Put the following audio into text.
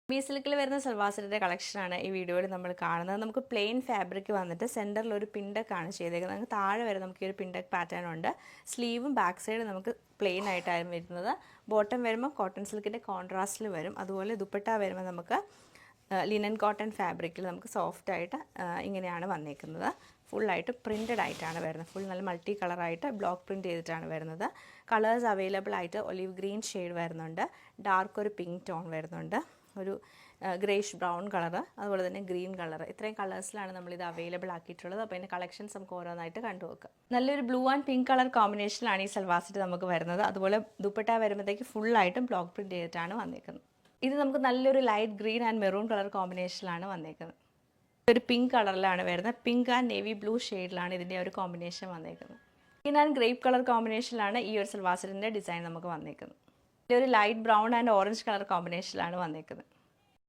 B സിൽക്കിൽ വരുന്ന സൽവാർ സെറ്റിൻ്റെ കളക്ഷനാണ് ഈ വീഡിയോയിൽ നമ്മൾ കാണുന്നത്. നമുക്ക് പ്ലെയിൻ ഫാബ്രിക് വന്നിട്ട് സെൻറ്ററിൽ ഒരു പിണ്ടക്കാണ് ചെയ്തേക്കുന്നത്. നമുക്ക് താഴെ വരെ നമുക്ക് ഈ ഒരു പിണ്ടക്ക് പാറ്റേൺ ഉണ്ട്. സ്ലീവും ബാക്ക് സൈഡ് നമുക്ക് പ്ലെയിൻ ആയിട്ടായിരുന്നു വരുന്നത്. ബോട്ടം വരുമ്പോൾ കോട്ടൺ സിൽക്കിൻ്റെ കോൺട്രാസ്റ്റിൽ വരും. അതുപോലെ ദുപ്പട്ട വരുമ്പോൾ നമുക്ക് ലിനൻ കോട്ടൺ ഫാബ്രിക്കിൽ നമുക്ക് സോഫ്റ്റായിട്ട് ഇങ്ങനെയാണ് വന്നേക്കുന്നത്. ഫുള്ളായിട്ട് പ്രിൻറ്റഡ് ആയിട്ടാണ് വരുന്നത്. ഫുൾ നല്ല മൾട്ടി കളറായിട്ട് ബ്ലോക്ക് പ്രിൻറ്റ് ചെയ്തിട്ടാണ് വരുന്നത്. കളേഴ്സ് അവൈലബിൾ ആയിട്ട് ഒലിവ് ഗ്രീൻ ഷെയ്ഡ് വരുന്നുണ്ട്, ഡാർക്ക് ഒരു പിങ്ക് ടോൺ വരുന്നുണ്ട്, ഒരു ഗ്രേഷ് ബ്രൗൺ കളറ്, അതുപോലെ തന്നെ ഗ്രീൻ കളർ. ഇത്രയും കളേഴ്സിലാണ് നമ്മളിത് അവൈലബിൾ ആക്കിയിട്ടുള്ളത്. അപ്പോൾ ഇതിൻ്റെ കളക്ഷൻസ് നമുക്ക് ഓരോന്നായിട്ട് കണ്ടുവെക്കാം. നല്ലൊരു ബ്ലൂ ആൻഡ് പിങ്ക് കളർ കോമ്പിനേഷനിലാണ് ഈ സൽവാർ സെറ്റ് നമുക്ക് വരുന്നത്. അതുപോലെ ദുപ്പട്ട വരുമ്പോഴത്തേക്ക് ഫുള്ളായിട്ടും ബ്ലോക്ക് പ്രിൻറ്റ് ചെയ്തിട്ടാണ് വന്നേക്കുന്നത്. ഇത് നമുക്ക് നല്ലൊരു light green and maroon colour കോമ്പിനേഷനിലാണ് വന്നേക്കുന്നത്. ഒരു പിങ്ക് കളറിലാണ് വരുന്നത്. പിങ്ക് ആൻഡ് നേവി ബ്ലൂ ഷെയ്ഡിലാണ് ഇതിൻ്റെ ഒരു കോമ്പിനേഷൻ വന്നേക്കുന്നത്. ഗ്രീൻ ആൻഡ് ഗ്രേപ്പ് കളർ കോമ്പിനേഷനിലാണ് ഈ ഒരു സൽവാർ സെറ്റിൻ്റെ ഡിസൈൻ നമുക്ക് വന്നേക്കുന്നത്. ഒരു light brown and orange colour കോമ്പിനേഷനിലാണ് വന്നേക്കുന്നത്.